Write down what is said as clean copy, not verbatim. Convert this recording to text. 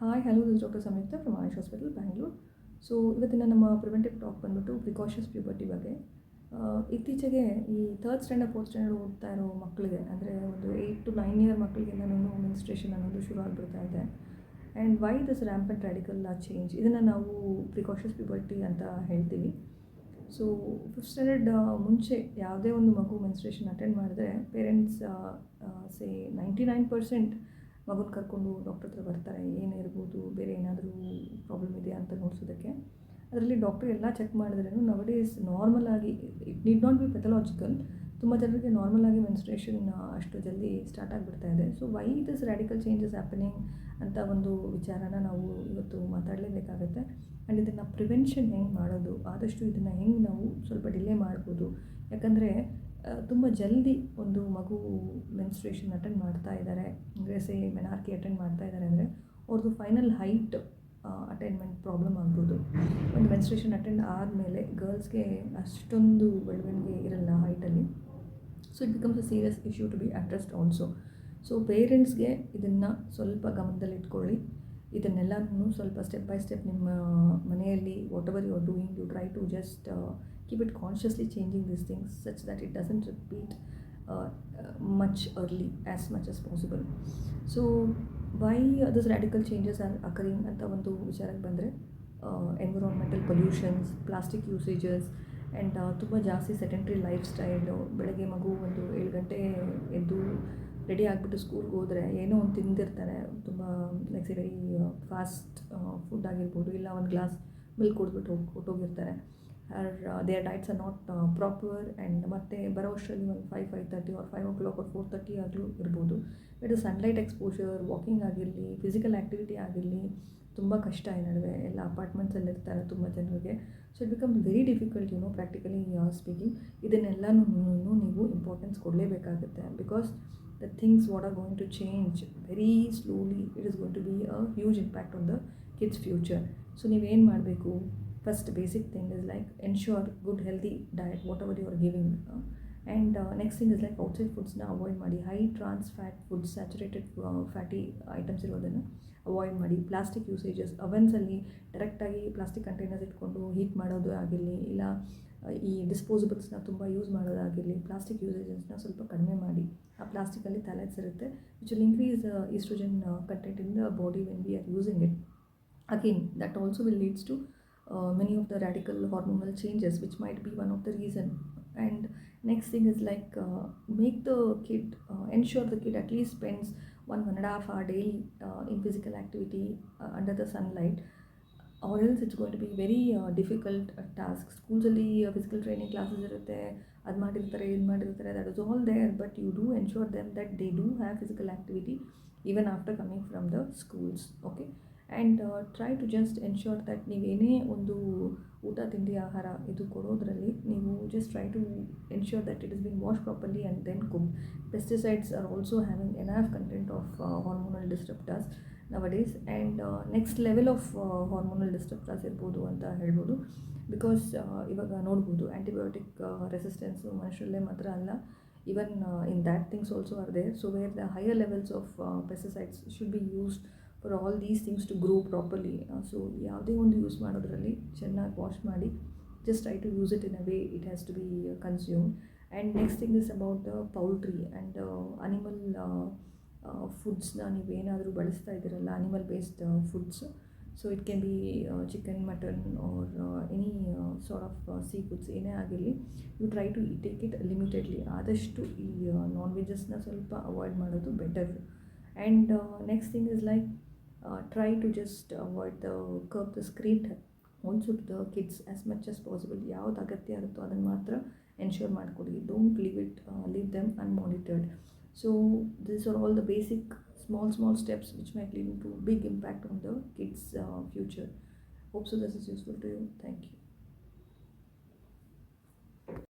Hi hello this doctor Samyukta from Ayush hospital Bangalore. So ಇವತ್ತಿನ ನಮ್ಮ preventive talk ಬಂದುಬಿಟ್ಟು ಪ್ರಿಕಾಷಸ್ ಪ್ಯೂಬರ್ಟಿ ಬಗ್ಗೆ. ಇತ್ತೀಚೆಗೆ ಈ ಥರ್ಡ್ ಸ್ಟ್ಯಾಂಡರ್ಡ್ ಫೋರ್ತ್ ಸ್ಟ್ಯಾಂಡರ್ಡ್ ಓದ್ತಾ ಇರೋ ಮಕ್ಕಳಿಗೆ, ಅಂದರೆ ಒಂದು 8 to 9 ಇಯರ್ ಮಕ್ಕಳಿಗೆಲ್ಲನೂ ಮೆನ್ಸ್ಟ್ರೇಷನ್ ಅನ್ನೋದು ಶುರು ಆಗಿಬಿಡ್ತಾ ಇದೆ. And why this rampant radical change, ಇದನ್ನು ನಾವು ಪ್ರಿಕಾಷಸ್ ಪ್ಯೂಬರ್ಟಿ ಅಂತ ಹೇಳ್ತೀವಿ. ಸೊ ಫಿಫ್ತ್ ಸ್ಟ್ಯಾಂಡರ್ಡ್ ಮುಂಚೆ ಯಾವುದೇ ಒಂದು ಮಗು ಮೆನ್ಸ್ಟ್ರೇಷನ್ ಅಟೆಂಡ್ ಮಾಡಿದ್ರೆ ಪೇರೆಂಟ್ಸ್ ಸೇ 99% ಮಗುನ ಕರ್ಕೊಂಡು ಡಾಕ್ಟರ್ ಹತ್ರ ಬರ್ತಾರೆ. ಏನಿರ್ಬೋದು, ಬೇರೆ ಏನಾದರೂ ಪ್ರಾಬ್ಲಮ್ ಇದೆಯಾ ಅಂತ ನೋಡ್ಸೋದಕ್ಕೆ. ಅದರಲ್ಲಿ ಡಾಕ್ಟ್ರ್ ಎಲ್ಲ ಚೆಕ್ ಮಾಡಿದ್ರೂ ನವಡೇಸ್ ನಾರ್ಮಲ್ ಆಗಿ, it need not be pathological, ತುಂಬ ಜನರಿಗೆ ನಾರ್ಮಲ್ ಆಗಿ ಮೆನ್ಸ್ಟ್ರೇಷನ್ ಅಷ್ಟು ಜಲ್ದಿ ಸ್ಟಾರ್ಟ್ ಆಗಿಬಿಡ್ತಾ ಇದೆ. So why this radical changes happening ಅಂತ ಒಂದು ವಿಚಾರನ ನಾವು ಇವತ್ತು ಮಾತಾಡಲೇಬೇಕಾಗುತ್ತೆ. ಆ್ಯಂಡ್ ಇದನ್ನು ಪ್ರಿವೆನ್ಷನ್ ಹೆಂಗೆ ಮಾಡೋದು, ಆದಷ್ಟು ಇದನ್ನು ಹೆಂಗೆ ನಾವು ಸ್ವಲ್ಪ ಡಿಲೇ ಮಾಡ್ಬೋದು. ಯಾಕಂದರೆ ತುಂಬ ಜಲ್ದಿ ಒಂದು ಮಗು ಮೆನ್ಸ್ಟ್ರೇಷನ್ ಅಟೆಂಡ್ ಮಾಡ್ತಾ ಇದ್ದಾರೆ ಅಂದರೆ ಮೆನಾರ್ಕಿ ಅಟೆಂಡ್ ಮಾಡ್ತಾ ಇದ್ದಾರೆ ಅಂದರೆ ಅವ್ರದ್ದು ಫೈನಲ್ ಹೈಟ್ ಅಟೈನ್ಮೆಂಟ್ ಪ್ರಾಬ್ಲಮ್ ಆಗ್ಬೋದು. ಒಂದು ಮೆನ್ಸ್ಟ್ರೇಷನ್ ಅಟೆಂಡ್ ಆದಮೇಲೆ ಗರ್ಲ್ಸ್ಗೆ ಅಷ್ಟೊಂದು ಬೆಳವಣಿಗೆ ಇರಲ್ಲ ಹೈಟಲ್ಲಿ. So it becomes a serious issue to be addressed also. So ಪೇರೆಂಟ್ಸ್ಗೆ ಇದನ್ನು ಸ್ವಲ್ಪ ಗಮನದಲ್ಲಿಟ್ಕೊಳ್ಳಿ. ಇದನ್ನೆಲ್ಲನೂ ಸ್ವಲ್ಪ ಸ್ಟೆಪ್ ಬೈ ಸ್ಟೆಪ್ ನಿಮ್ಮ ಮನೆಯಲ್ಲಿ whatever you are doing, you try to just keep it consciously changing these things such that it doesn't repeat much early as much as possible. So why these radical changes are occurring anta ಒಂದು ವಿಚಾರಕ್ಕೆ ಬಂದರೆ, environmental pollutions, plastic usages and ತುಂಬ ಜಾಸ್ತಿ sedentary life style. ಬೆಳಗ್ಗೆ ಮಗು ಒಂದು 7 ಗಂಟೆ ಎದ್ದು ರೆಡಿ ಆಗಿಬಿಟ್ಟು ಸ್ಕೂಲ್ಗೆ ಹೋದರೆ ಏನೋ ಒಂದು ತಿಂದಿರ್ತಾರೆ, ತುಂಬ ಲೈಕ್ ವೆರಿ ಫಾಸ್ಟ್ ಫುಡ್ ಆಗಿರ್ಬೋದು, ಇಲ್ಲ ಒಂದು ಗ್ಲಾಸ್ ಮಿಲ್ಕ್ ಕುಡಿದ್ಬಿಟ್ಟು ಹೊಟ್ಟೋಗಿರ್ತಾರೆ. Their diets are not proper. And ಮತ್ತೆ ಬರೋ ಅಷ್ಟರಲ್ಲಿ ಒಂದು 5:30 or 5 o'clock or 4:30 ಆಗಲೂ ಇರ್ಬೋದು. ಬಟ್ ಸನ್ಲೈಟ್ ಎಕ್ಸ್ಪೋಷರ್, ವಾಕಿಂಗ್ ಆಗಿರಲಿ, ಫಿಸಿಕಲ್ ಆ್ಯಕ್ಟಿವಿಟಿ ಆಗಿರಲಿ, ತುಂಬ ಕಷ್ಟ ಈ ನಡುವೆ. ಎಲ್ಲ ಅಪಾರ್ಟ್ಮೆಂಟ್ಸಲ್ಲಿ ಇರ್ತಾರೆ ತುಂಬ ಜನರಿಗೆ. So it become very difficult practically speaking. ಇದನ್ನೆಲ್ಲನೂ ನೀವು ಇಂಪಾರ್ಟೆನ್ಸ್ ಕೊಡಲೇಬೇಕಾಗುತ್ತೆ. Because the things what are going to change very slowly. It is going to be a huge impact on the kids future. So ನೀವೇನು ಮಾಡಬೇಕು, first basic thing is like ensure good healthy diet whatever you are giving, and next thing is like outside foods na avoid ಮಾಡಿ. High trans fat foods, saturated fatty items ಇರೋದನ್ನು avoid ಮಾಡಿ. Plastic usages, ಅವನ್ಸಲ್ಲಿ ಡೈರೆಕ್ಟಾಗಿ plastic containers ಇಟ್ಕೊಂಡು heat ಮಾಡೋದು ಆಗಿರಲಿ, ಇಲ್ಲ ಈ ಡಿಸ್ಪೋಸಬಲ್ಸ್ನ ತುಂಬ ಯೂಸ್ ಮಾಡೋದಾಗಿರಲಿ, ಪ್ಲಾಸ್ಟಿಕ್ ಯೂಸೇಜಸ್ನ ಸ್ವಲ್ಪ ಕಡಿಮೆ ಮಾಡಿ. ಆ ಪ್ಲಾಸ್ಟಿಕಲ್ಲಿ ಥ್ಯಾಲೆಟ್ಸ್ ಇರುತ್ತೆ which will increase oestrogen content in the body when we are using it. Again that also will leads to many of the radical hormonal changes, which might be one of the reason. And next thing is like make the kid, ensure the kid at least spends 1.5 hour daily in physical activity under the sunlight, or else it's going to be very difficult task. Schools alli physical training classes irutte, ad madirtare idu madirtare, that is all there, but you do ensure them that they do have physical activity even after coming from the schools. Okay, and try to just ensure that ನೀವೇನೇ ಒಂದು ಊಟ ತಿಂಡಿ ಆಹಾರ ಇದು ಕೊಡೋದ್ರಲ್ಲಿ ನೀವು just try to ensure that it is been wash properly and then cook. Pesticides are also having enough content of hormonal disruptors nowadays. And next level of hormonal disruptors ಇರ್ಬೋದು ಅಂತ ಹೇಳ್ಬೋದು. ಬಿಕಾಸ್ ಇವಾಗ ನೋಡ್ಬೋದು ಆ್ಯಂಟಿಬಯೋಟಿಕ್ ರೆಸಿಸ್ಟೆನ್ಸು ಮನುಷ್ಯರಲ್ಲೇ ಮಾತ್ರ ಅಲ್ಲ, even in that things also are there. So where the higher levels of pesticides should be used for all these things to grow properly. So ಯಾವುದೇ ಒಂದು ಯೂಸ್ ಮಾಡೋದ್ರಲ್ಲಿ ಚೆನ್ನಾಗಿ ವಾಶ್ ಮಾಡಿ, just try to use it in a way it has to be consume. And next thing is about the poultry and animal ಫುಡ್ಸ್ನ ನೀವೇನಾದರೂ ಬಳಸ್ತಾ ಇದ್ದೀರಲ್ಲ, animal based foods. So it can be chicken, mutton or any sort of sea foods ಏನೇ ಆಗಿರಲಿ, you try to take it limitedly. ಆದಷ್ಟು ಈ non ವೆಜಸ್ನ ಸ್ವಲ್ಪ ಅವಾಯ್ಡ್ ಮಾಡೋದು better. And next thing is like try to just avoid curb the screen time also to the kids as much as possible. ಯಾವ್ದು ಅಗತ್ಯ ಇರುತ್ತೋ ಅದನ್ನು ಮಾತ್ರ ಎನ್ಶ್ಯೂರ್ ಮಾಡಿಕೊಡಿ. Don't leave them unmonitored. So these are all the basic small steps which might lead to big impact on the kids future. Hope so this is useful to you. Thank you.